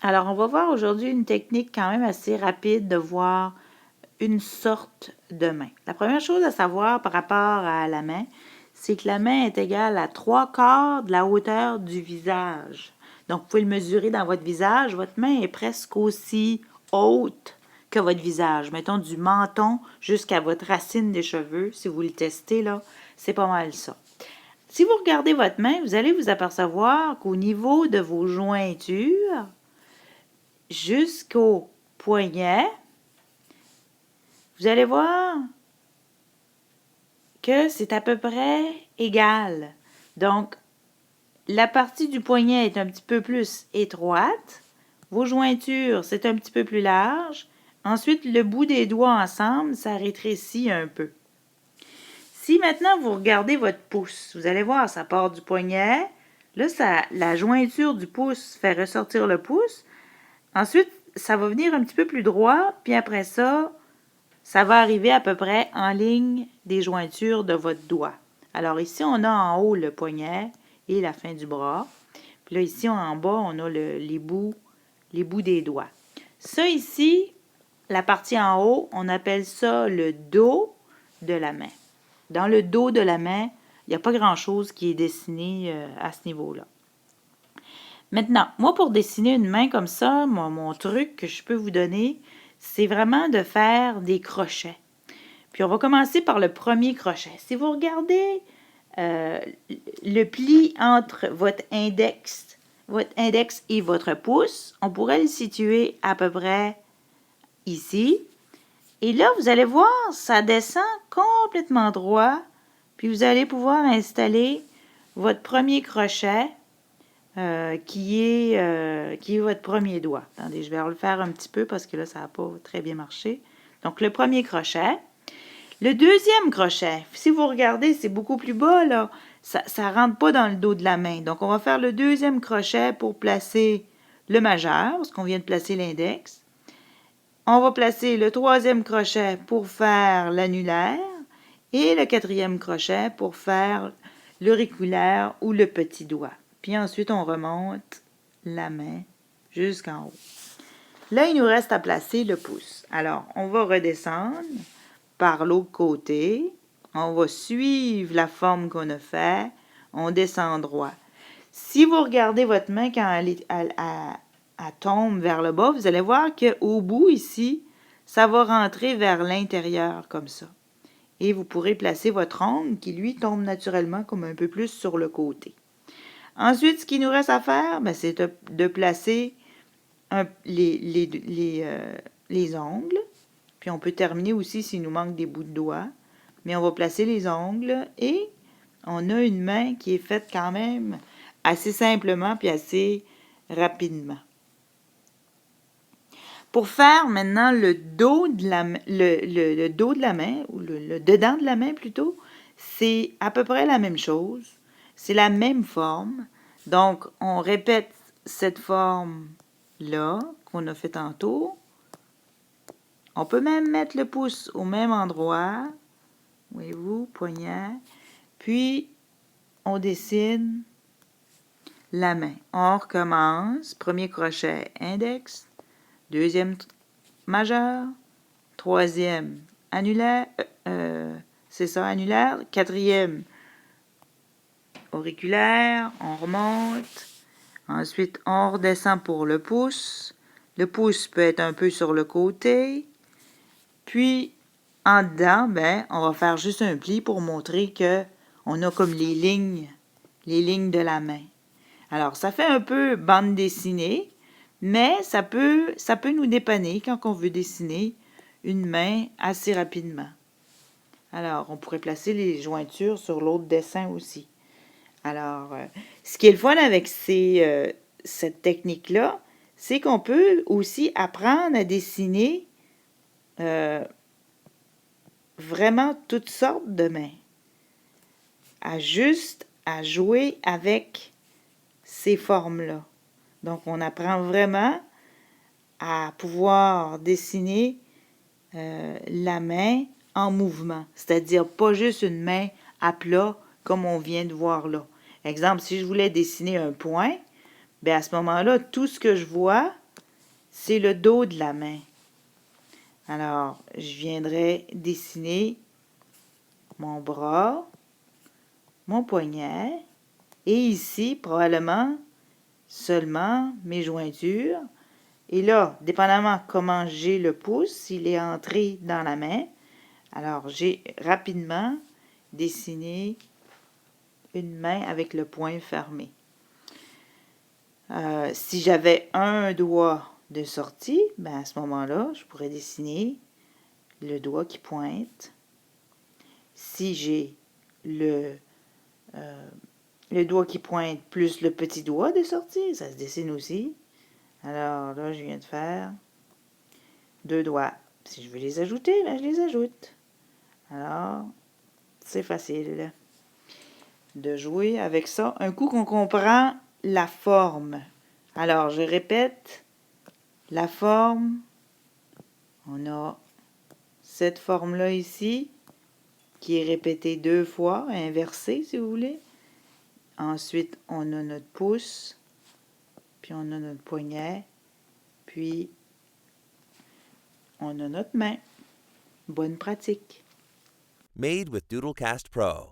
Alors, on va voir aujourd'hui une technique quand même assez rapide de voir une sorte de main. La première chose à savoir par rapport à la main, c'est que la main est égale à 3/4 de la hauteur du visage. Donc, vous pouvez le mesurer dans votre visage. Votre main est presque aussi haute que votre visage. Mettons du menton jusqu'à votre racine des cheveux. Si vous le testez, là, c'est pas mal ça. Si vous regardez votre main, vous allez vous apercevoir qu'au niveau de vos jointures, jusqu'au poignet, vous allez voir que c'est à peu près égal. Donc, la partie du poignet est un petit peu plus étroite. Vos jointures, c'est un petit peu plus large. Ensuite, le bout des doigts ensemble, ça rétrécit un peu. Si maintenant vous regardez votre pouce, vous allez voir, ça part du poignet. Là, la jointure du pouce fait ressortir le pouce. Ensuite, ça va venir un petit peu plus droit, puis après ça, ça va arriver à peu près en ligne des jointures de votre doigt. Alors ici, on a en haut le poignet et la fin du bras. Puis là, ici, en bas, on a les bouts des doigts. Ça ici, la partie en haut, on appelle ça le dos de la main. Dans le dos de la main, il n'y a pas grand-chose qui est dessiné à ce niveau-là. Maintenant, moi, pour dessiner une main comme ça, mon truc que je peux vous donner, c'est vraiment de faire des crochets. Puis on va commencer par le premier crochet. Si vous regardez le pli entre votre index et votre pouce, on pourrait le situer à peu près ici. Et là, vous allez voir, ça descend complètement droit. Puis vous allez pouvoir installer votre premier crochet qui est votre premier doigt. Attendez, je vais le faire un petit peu parce que là, ça n'a pas très bien marché. Donc, le premier crochet. Le deuxième crochet, si vous regardez, c'est beaucoup plus bas, là. Ça ne rentre pas dans le dos de la main. Donc, on va faire le deuxième crochet pour placer le majeur, parce qu'on vient de placer l'index. On va placer le troisième crochet pour faire l'annulaire et le quatrième crochet pour faire l'auriculaire ou le petit doigt. Puis ensuite, on remonte la main jusqu'en haut. Là, il nous reste à placer le pouce. Alors, on va redescendre par l'autre côté. On va suivre la forme qu'on a fait. On descend droit. Si vous regardez votre main quand elle tombe vers le bas, vous allez voir qu'au bout ici, ça va rentrer vers l'intérieur comme ça. Et vous pourrez placer votre ongle qui, lui, tombe naturellement comme un peu plus sur le côté. Ensuite, ce qu'il nous reste à faire, c'est de placer les ongles. Puis on peut terminer aussi s'il nous manque des bouts de doigts. Mais on va placer les ongles et on a une main qui est faite quand même assez simplement puis assez rapidement. Pour faire maintenant le dos de la main, le dos de la main, ou le dedans de la main plutôt, c'est à peu près la même chose. C'est la même forme. Donc, on répète cette forme-là qu'on a fait tantôt. On peut même mettre le pouce au même endroit. Voyez-vous, poignet. Puis, on dessine la main. On recommence. Premier crochet, index. Deuxième majeur. Troisième, annulaire. C'est ça, annulaire. Quatrième, auriculaire. On remonte. Ensuite, on redescend pour le pouce. Le pouce peut être un peu sur le côté. Puis, en dedans, on va faire juste un pli pour montrer que on a comme les lignes de la main. Alors, ça fait un peu bande dessinée, mais ça peut nous dépanner quand on veut dessiner une main assez rapidement. Alors, on pourrait placer les jointures sur l'autre dessin aussi. Alors, ce qui est le fun avec cette technique-là, c'est qu'on peut aussi apprendre à dessiner vraiment toutes sortes de mains. À jouer avec ces formes-là. Donc, on apprend vraiment à pouvoir dessiner la main en mouvement, c'est-à-dire pas juste une main à plat comme on vient de voir là. Exemple, si je voulais dessiner un point, à ce moment-là, tout ce que je vois, c'est le dos de la main. Alors, je viendrai dessiner mon bras, mon poignet, et ici, probablement, seulement mes jointures. Et là, dépendamment comment j'ai le pouce, s'il est entré dans la main, alors j'ai rapidement dessiné une main avec le poing fermé. Si j'avais un doigt de sortie, ben à ce moment-là, je pourrais dessiner le doigt qui pointe. Si j'ai le doigt qui pointe plus le petit doigt de sortie, ça se dessine aussi. Alors là, je viens de faire 2 doigts. Si je veux les ajouter, ben je les ajoute. Alors, c'est facile de jouer avec ça. Un coup qu'on comprend la forme. Alors, je répète, la forme, on a cette forme-là ici, qui est répétée 2 fois, inversée si vous voulez. Ensuite, on a notre pouce, puis on a notre poignet, puis on a notre main. Bonne pratique. Made with Doodlecast Pro.